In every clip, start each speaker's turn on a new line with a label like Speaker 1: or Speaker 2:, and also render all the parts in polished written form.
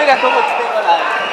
Speaker 1: mira cómo te tengo la...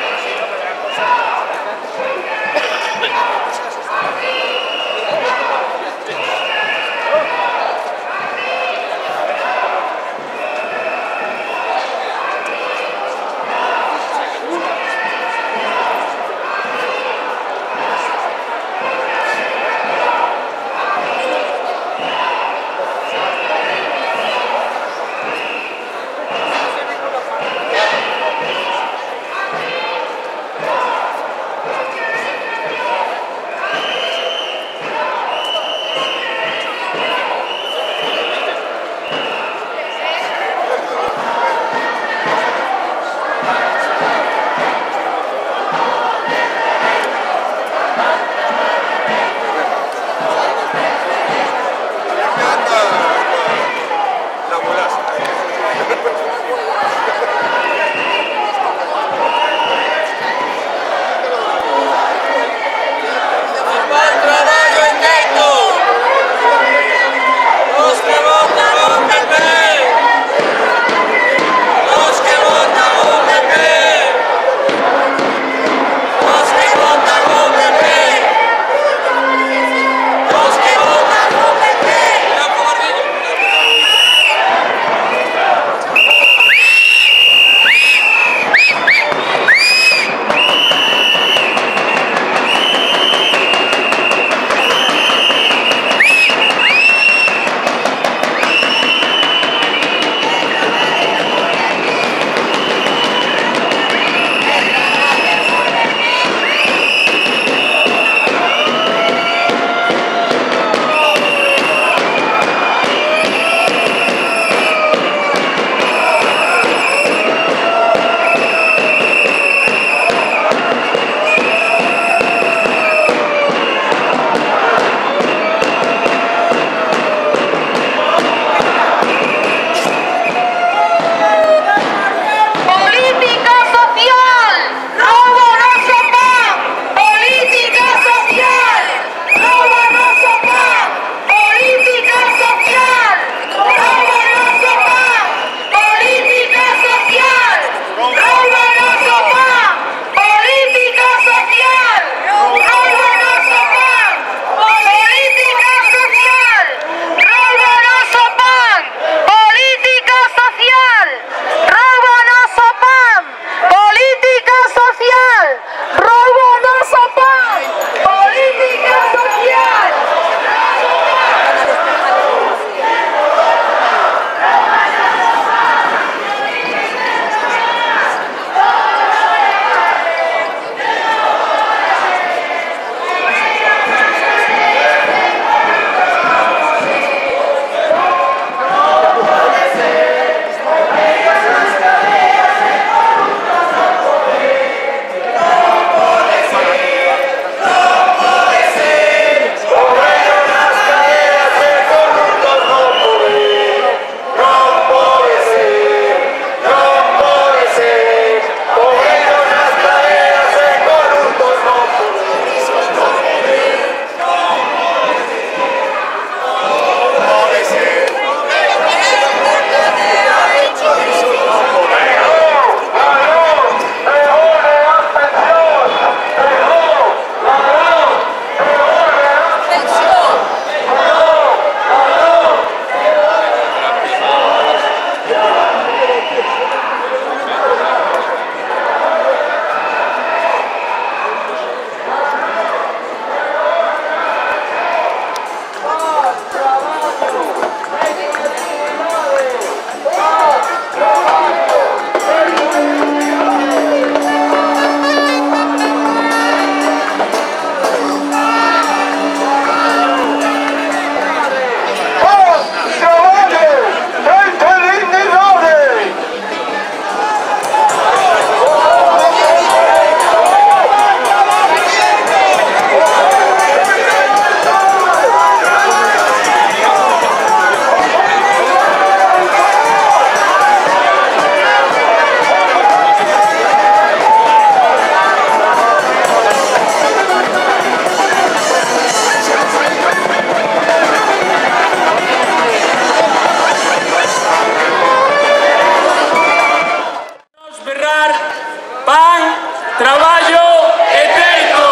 Speaker 2: traballo e teito.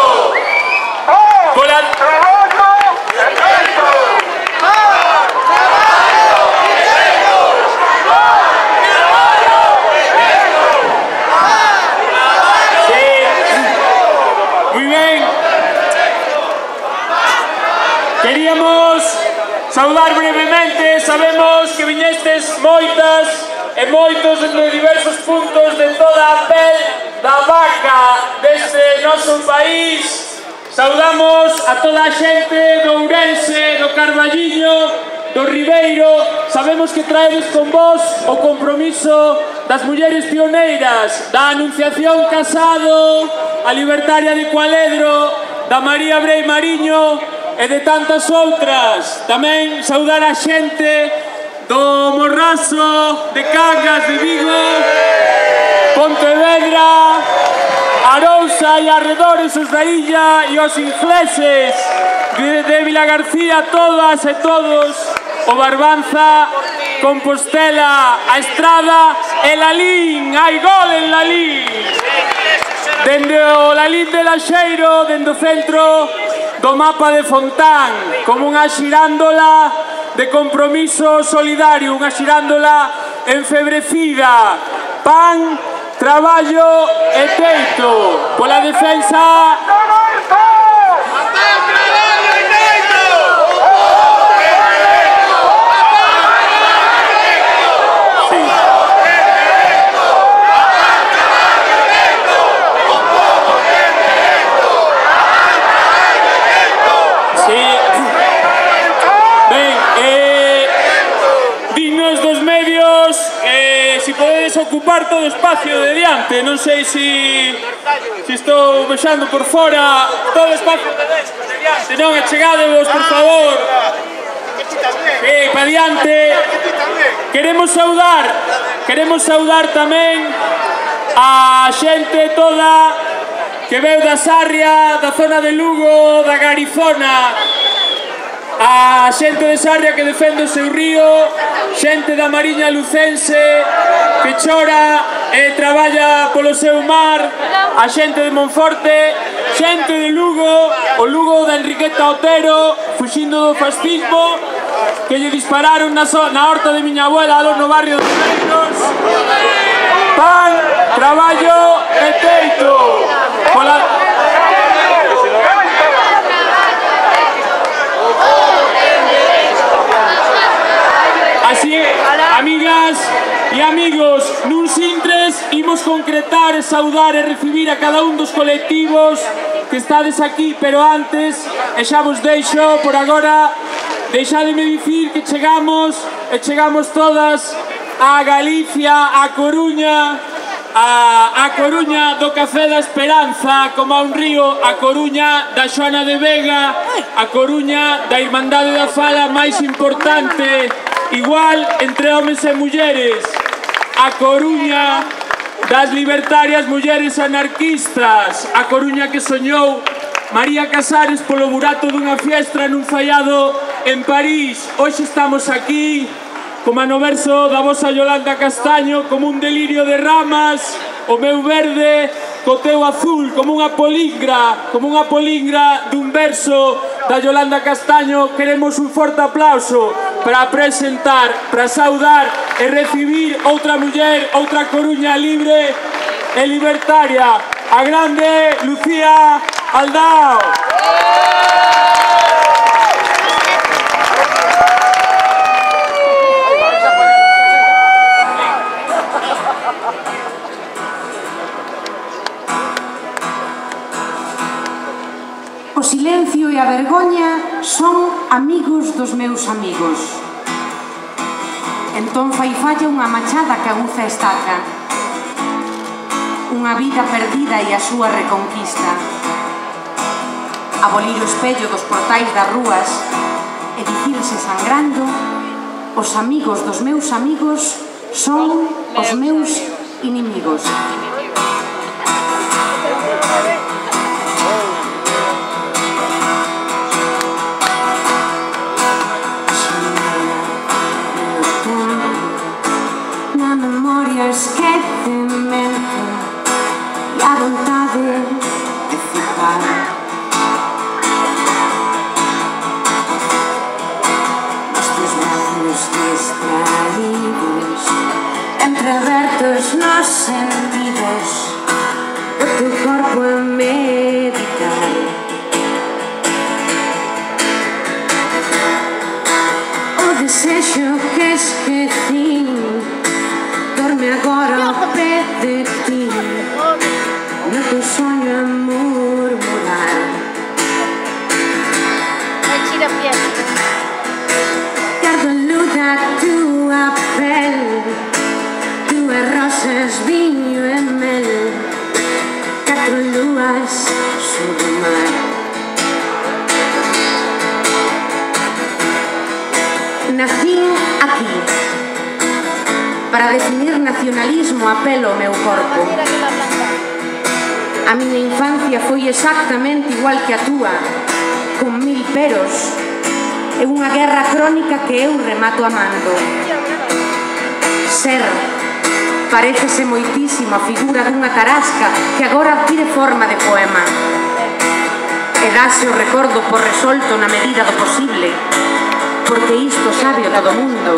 Speaker 2: Pola... Queríamos saudar brevemente, sabemos que viñestes moitas e moitos de diversos puntos de toda a pel da vaca deste noso país. Saudamos a toda a xente do Ourense, do Carballiño, do Ribeiro. Sabemos que traedes con vos o compromiso das mulleres pioneiras, da Anunciación Casado, a Libertaria de Cualedro, da María Brei Mariño e de tantas outras. Tamén saudar a xente do Morrazo, de Cangas, de Vigo, Pontevedra, Arousa e arredores, os da illa e os ingleses de Vilagarcía, todas e todos, o Barbanza, Compostela, a Estrada e Lalín. Hai gol en Lalín. Dende o Lalín de Laxeiro, dende o centro do mapa de Fontán, como unha xirándola de compromiso solidario, unha xirándola enfebrecida. Pan, traballo e teito pola defensa. Ocupar todo o espacio de diante, non sei se estou vexando por fora todo o espacio de diante, non, achegadevos, por favor. Para diante. Queremos saudar tamén a xente toda que veu da Sarria, da zona de Lugo, da Garizona, a xente de Sarria que defende o seu río, xente da Mariña Lucense que chora e traballa polo seu mar, a xente de Monforte, xente de Lugo, o Lugo da Enriqueta Otero, fuxindo do fascismo, que lle dispararon na horta de miña abuela no barrio de Reinos. Pan, traballo e teito. Así, amigas e amigos, nuns intres imos concretar e saudar e recibir a cada un dos colectivos que estades aquí, pero antes, e xa vos deixo por agora, deixademe dicir que chegamos todas a Galicia, a Coruña, a Coruña do Café da Esperanza, como a un río, a Coruña da Xoana de Vega, a Coruña da Irmandade da Fala máis importante, igual entre homes e mulleres, a Coruña das libertarias mulleres anarquistas, a Coruña que soñou María Casares polo burato dunha fiestra nun fallado en París. Hoxe estamos aquí, como no verso da vosa Yolanda Castaño, como un delirio de ramas, o meu verde co teu azul, como unha polingra dun verso da Yolanda Castaño. Queremos un forte aplauso para presentar, para saudar e recibir outra muller, outra Coruña libre e libertaria, a grande Lucía Aldao.
Speaker 3: O silencio e a vergoña son amigos dos meus amigos. Entón fai falla unha machada que aguza a estaca, unha vida perdida e a súa reconquista. Abolir o espello dos portais das rúas e dicirse sangrando: os amigos dos meus amigos son os meus inimigos. a vontade de ficar. Nos teus brazos distraídos, entreabertos nos sentidos, o teu corpo a meditar. O desexo que esqueci dorme agora ao pé de ti, no teu sonho a murmurar. Que arde a luz da tua pele, duas rosas, vinho e mel, quatro luas sobre o mar. Nací aquí, para definir nacionalismo a pelo o meu corpo. A miña infancia foi exactamente igual que a túa, con 1000 peros, e unha guerra crónica que eu remato amando. Ser parécese moitísimo a figura dunha tarasca que agora adquire forma de poema, e dase o recordo por resolto na medida do posible, porque isto sabe o todo mundo.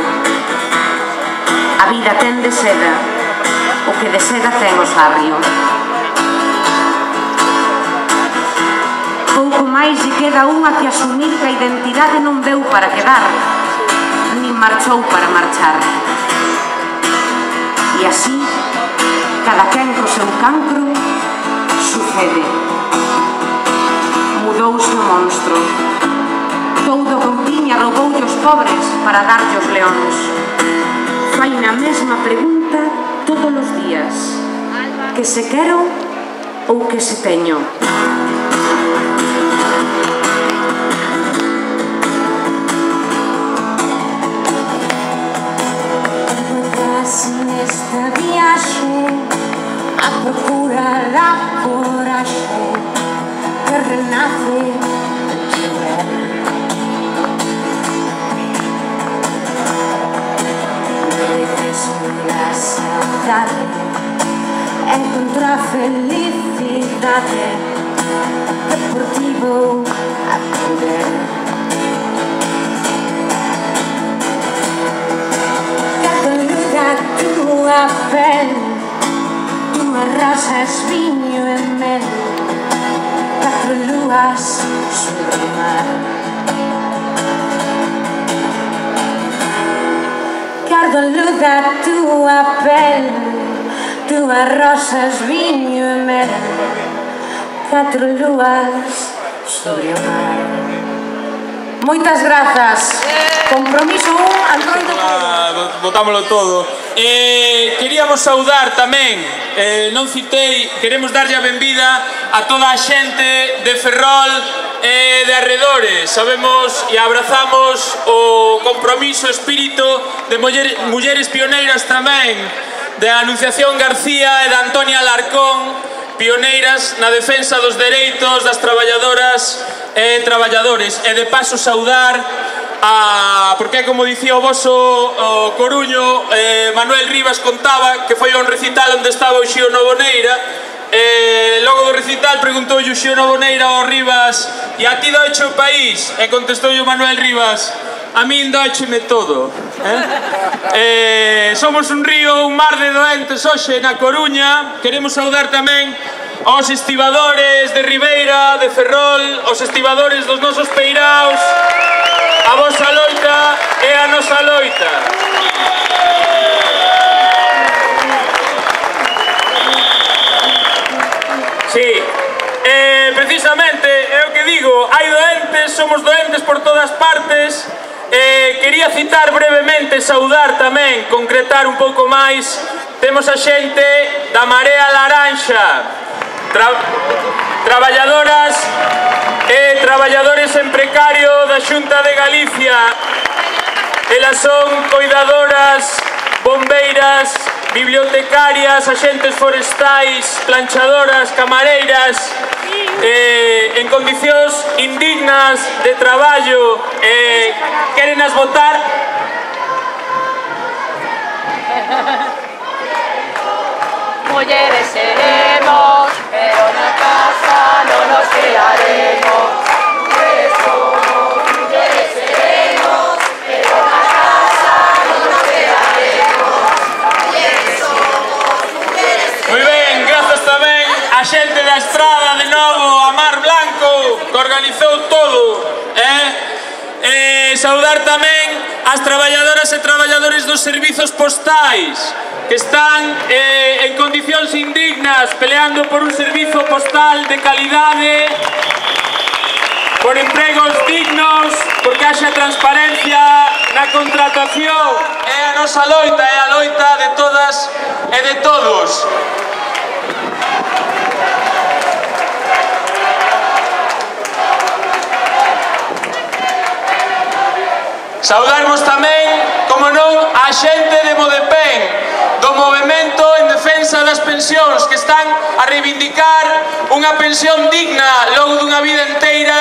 Speaker 3: A vida ten de seda o que de seda ten o sabio. Pouco máis lle queda unha que asumir que a identidade non veu para quedar, nin marchou para marchar. E así, cada quen co seu cancro, sucede. Mudouse o monstro. Todo con tiña rouboulle os pobres para darlle os leóns. Fai na mesma pregunta todos os días: que se quero ou que se teño? Vas nesta viaxe a procurar a coraxe que renace de chover. La saudade encontrar felicidade deportivo a poder. Cada luz da tua pele, duas rosas, vinho e mel, quatro luas sobre o mar. Cada luz da tua pele, duas rosas, vinho e mel, quatro luas sobre o mar. Moitas grazas. Compromiso 1, Antonio.
Speaker 2: Botámoslo todo. Queríamos saudar tamén, non citei, queremos darlle a benvida a toda a xente de Ferrol e de arredores. Sabemos e abrazamos o compromiso, o espírito de mulleres pioneiras tamén, de Anunciación García e de Antonia Alarcón, pioneiras na defensa dos dereitos das traballadoras e traballadores. E de paso saudar porque como dicía o voso Coruño, Manuel Rivas contaba que foi a un recital onde estaba o Xío Novoneira, logo do recital preguntou o Xío Novoneira ao Rivas: e a ti doeche o país? E contestou o Manuel Rivas: a min doecheme todo. Somos un río, un mar de doentes hoxe na Coruña. Queremos saudar tamén aos estibadores de Ribeira, de Ferrol, aos estibadores dos nosos peiraos, a vosa loita e a nosa loita. Sí, precisamente é o que digo, hai doentes, somos doentes por todas partes. Quería citar brevemente, saudar tamén, concretar un pouco máis. Temos a xente da Marea Laranxa, traballadoras e traballadores en precario da Xunta de Galicia. Elas son coidadoras, bombeiras, bibliotecarias, axentes forestais, planchadoras, camareiras, en condicións indignas de traballo. Querenas votar?
Speaker 4: Mulleres seremos.
Speaker 2: A xente da Estrada, de novo, a Mar Blanco, que organizou todo, saudar tamén as traballadoras e traballadores dos servizos postais, que están en condicións indignas, peleando por un servizo postal de calidade, por empregos dignos, porque haxa transparencia na contratación. É a nosa loita, é a loita de todas e de todos. Saudarmos tamén, como non, a xente de Modepen, do movemento en defensa das pensións, que están a reivindicar unha pensión digna logo dunha vida inteira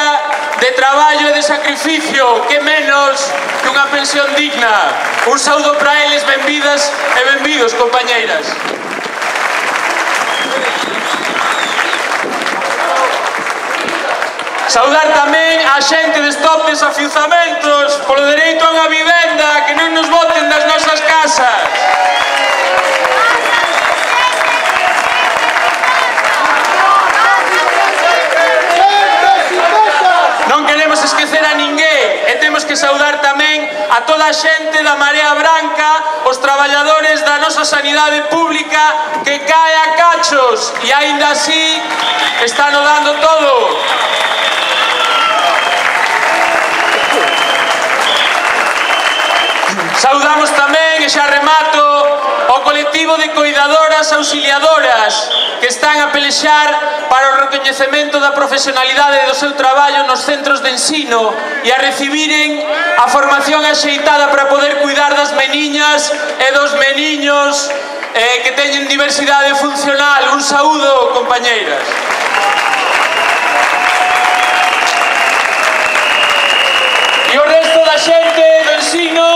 Speaker 2: de traballo e de sacrificio, que menos que unha pensión digna. Un saúdo para eles, benvidas e benvidos, compañeiras. Saudar tamén a xente de Stop Desafiuzamentos polo dereito a unha vivenda, que non nos boten das nosas casas. Non queremos esquecer a ninguén e temos que saudar tamén a toda a xente da Marea Branca, os traballadores da nosa sanidade pública, que cae a cachos e aínda así están o dando todo. Saudamos tamén, e xa remato, o colectivo de coidadoras auxiliadoras que están a pelexar para o recoñecemento da profesionalidade do seu traballo nos centros de ensino e a recibiren a formación axeitada para poder cuidar das meniñas e dos meniños que teñen diversidade funcional. Un saúdo, compañeiras. E o resto da xente do ensino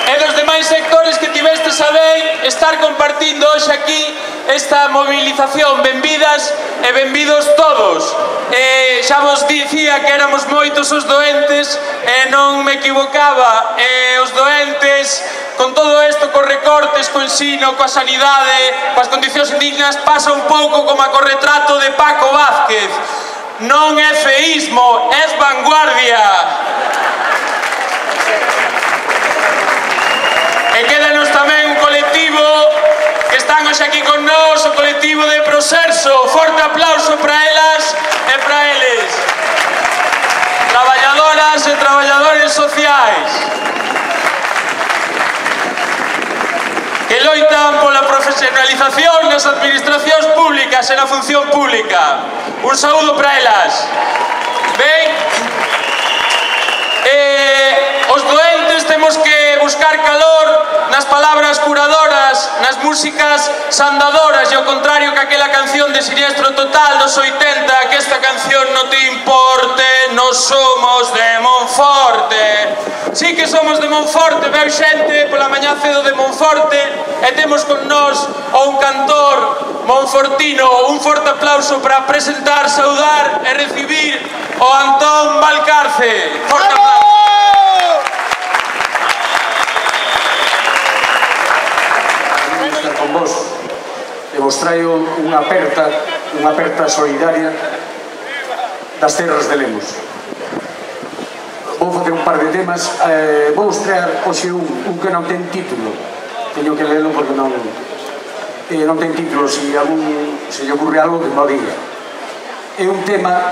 Speaker 2: e dos demais sectores que tivestes a ben estar compartindo hoxe aquí esta movilización. Benvidas e benvidos todos. Xa vos dicía que éramos moitos os doentes e non me equivocaba. Os doentes, con todo isto, cos recortes, co ensino, coa sanidade, coas condicións indignas, pasa un pouco como a co retrato de Paco Vázquez. Non é feísmo, é vanguardia. E quédanos tamén un colectivo que están hoxe aquí con nós, o colectivo de Proserso. Forte aplauso para elas e para eles. Traballadoras e traballadores sociais que loitan pola profesionalización nas administracións públicas e na función pública. Un saúdo para elas. Ben, os doentes temos que buscar calor nas palabras curadoras, nas músicas sandadoras, e ao contrario que aquela canción de Siniestro Total dos 80, que esta canción non te importe, nos somos de Monforte. Sí que somos de Monforte, veu xente pola mañá cedo de Monforte, e temos con nós un cantor monfortino. Un forte aplauso para presentar, saudar e recibir o Antón Valcarce. Forte aplauso.
Speaker 4: Con vos e vos traio unha aperta solidaria das terras de Lemos. Vou facer un par de temas. Vou estrear hoxe un que non ten título. Teño que lelo porque non ten título. Se lle ocurre algo, que me diga. É un tema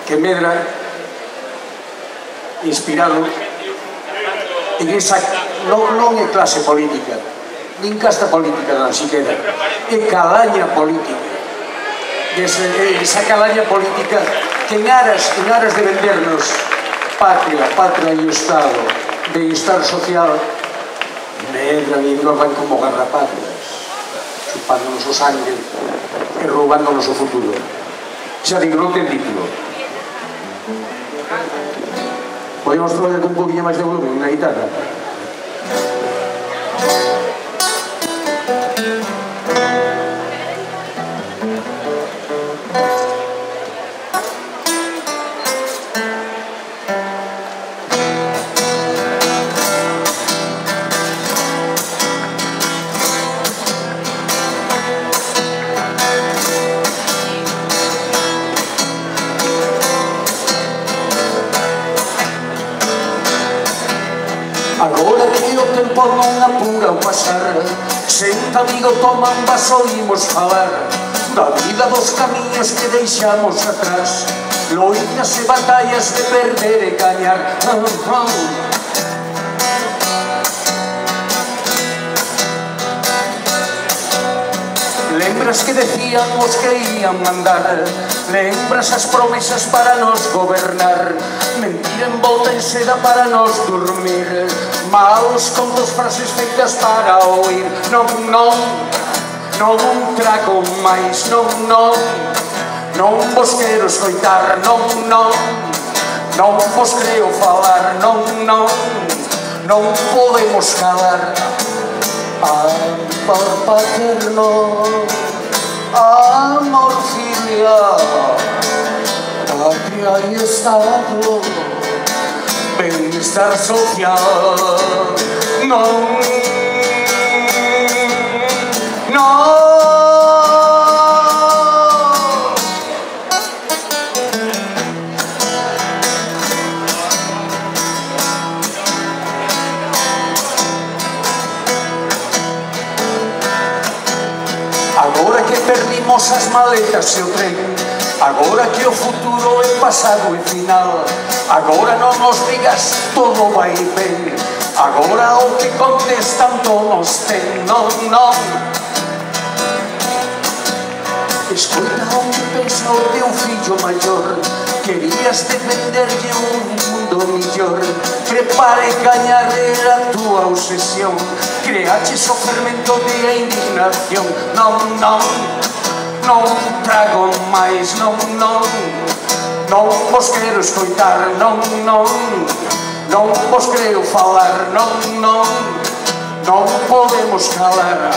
Speaker 4: que medra inspirado en esa, non é clase política, nin casta política non siquera, é calaña política. Esa calaña política que en aras de vendernos patria e o Estado, bienestar social, medran e engordan como garrapatas, chupándonos o sangue e roubándonos o futuro. Xa digo, non ten título. Podemos traballar con un poquinho máis de volumen na guitarra. tempo non apura o pasar. Senta, amigo, toma un vaso, imos falar da vida, dos camiños que deixamos atrás, loitas e batallas de perder e gañar. Lembras que decían os que ían mandar, lembras as promesas para nos gobernar, mentira envolta en seda para nos dormir, malos con dos frases feitas para oír. Non, non, non trago máis, non, non, non vos quero escoitar, non, non, non vos creo falar, non, non, non podemos calar. Amor paterno, amor filial, patria y Estado, bienestar social. No, no. Agora que perdimos as maletas e o tren, agora que o futuro é pasado e final, agora non nos digas todo vai ben, agora o que contestan todos ten. Non, non. Escoita onde pensa o teu fillo maior, querías defenderlle un mundo millor, prepara e gañar era a túa obsesión, creaches o fermento de indignación. Non, non, non trago máis, non, non, non vos quero escoitar, non, non, non vos creo falar, non, non, non podemos calar.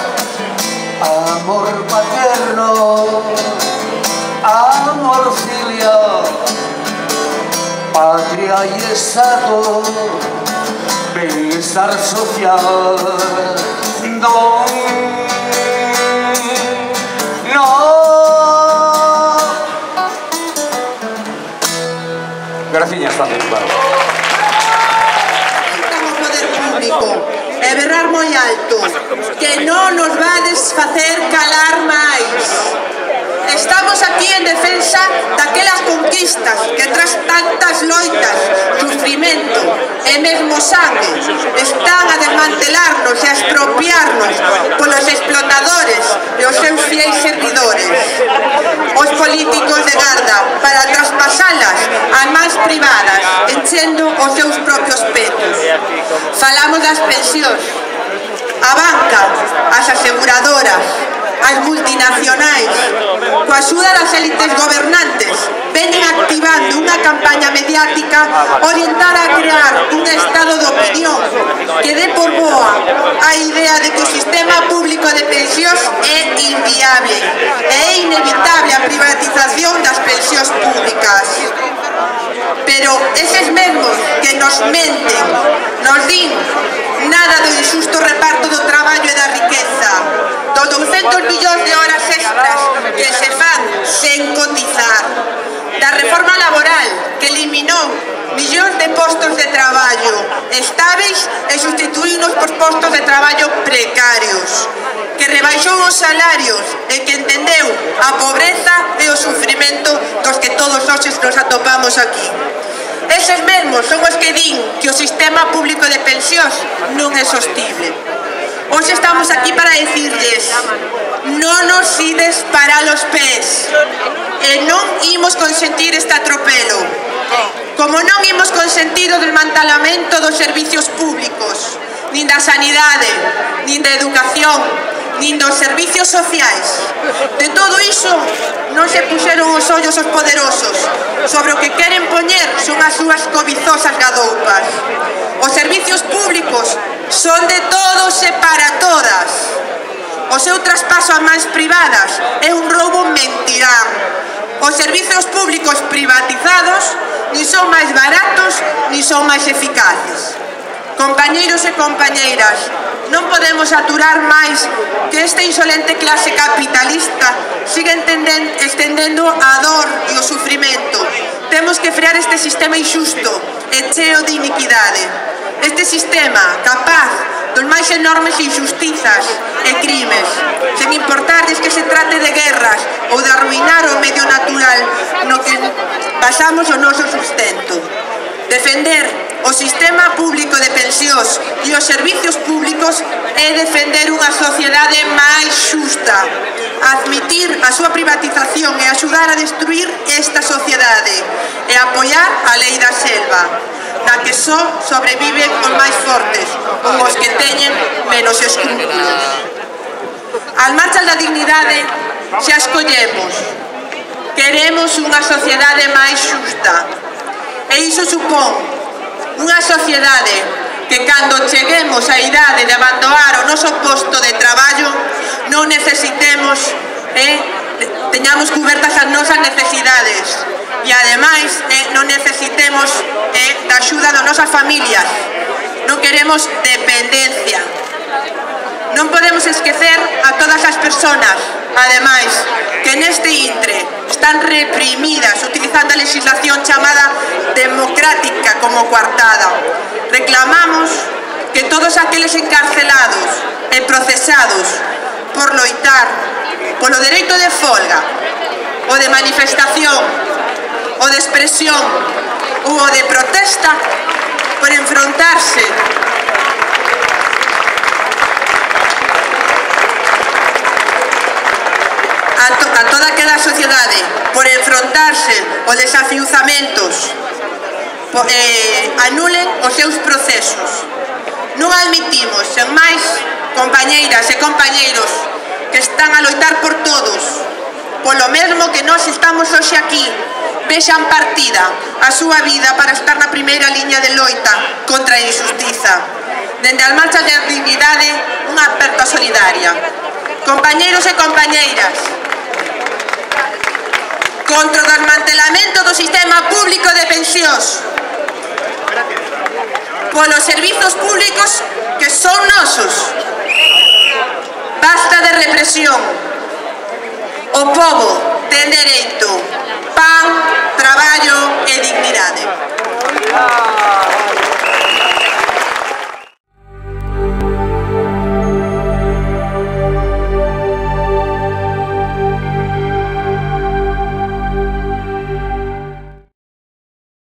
Speaker 4: Amor paterno, amor filial, patria y Estado, bienestar social. No, no. Gracias, Fátima.
Speaker 5: Estamos poder público e berrar moi alto que non nos vades facer calar máis. Estamos aquí en defensa daquelas conquistas que tras tantas loitas, sufrimento e mesmo sangue están a desmantelarnos e a expropiarnos polos explotadores e os seus fieis servidores, os políticos de garda, para traspasalas a mans privadas, enchendo os seus propios petos. Falamos das pensións, a banca, as aseguradoras, as multinacionais, coa axuda das élites gobernantes, veñen activando unha campaña mediática orientada a crear un estado de opinión que dé por boa a idea de que o sistema público de pensións é inviable e é inevitable a privatización das pensións públicas. Pero eses mesmos que nos menten, nos din nada do injusto reparto do traballo e da riqueza, dos 200 millóns de horas extras que se fan sen cotizar, da reforma laboral que eliminou millóns de postos de traballo estáveis e sustituíunos por postos de traballo precarios, que rebaixou os salarios e que entendeu a pobreza e o sufrimento dos que todos hoxes nos atopamos aquí. Eses mesmos son os que din que o sistema público de pensións non é sostible. Hoxe estamos aquí para decirles: non nos ides para los pés e non imos consentir este atropelo, como non imos consentir o desmantelamento dos servicios públicos, nin da sanidade, nin da educación, nin dos servicios sociais. De todo iso non se puxeron os ollos os poderosos, sobre o que queren poñer son as súas cobizosas gadoupas. Os servicios públicos son de todos e para todas. O seu traspaso a mans privadas é un roubo mentirán. Os servicios públicos privatizados nin son máis baratos nin son máis eficaces. Compañeiros e compañeiras, non podemos aturar máis que esta insolente clase capitalista siga estendendo a dor e o sufrimento. Temos que frear este sistema injusto e cheo de iniquidade. Este sistema capaz dos máis enormes injustizas e crimes, sen importarles que se trate de guerras ou de arruinar o medio natural no que basamos o noso sustento. Defender o sistema público de pensións e os servicios públicos é defender unha sociedade máis xusta, admitir a súa privatización e axudar a destruir esta sociedade e apoiar a lei da selva, na que só sobreviven os máis fortes ou os que teñen menos escrúpulos. As marchas da dignidade xa escollemos. Queremos unha sociedade máis xusta. E iso supón unha sociedade que cando cheguemos á idade de abandonar o noso posto de traballo non necesitemos, teñamos cubertas as nosas necesidades e ademais non necesitemos da axuda das nosas familias. Non queremos dependencia. Non podemos esquecer a todas as persoas, ademais, que neste intre están reprimidas utilizando a legislación chamada democrática como coartada. Reclamamos que todos aqueles encarcelados e procesados por loitar polo dereito de folga, o de manifestación, o de expresión ou o de protesta, por enfrontarse a toda aquela sociedade, por enfrontarse aos desafiuzamentos, anulen os seus procesos. Non admitimos, sen máis, compañeiras e compañeiros que están a loitar por todos, polo mesmo que nós estamos hoxe aquí, vexan partida a súa vida para estar na primeira liña de loita contra a injustiza. Dende as marchas de dignidade, unha aperta solidaria. Compañeiros e compañeiras, contra o desmantelamento do sistema público de pensións, polos servizos públicos que son nosos. Basta de represión. O pobo ten dereito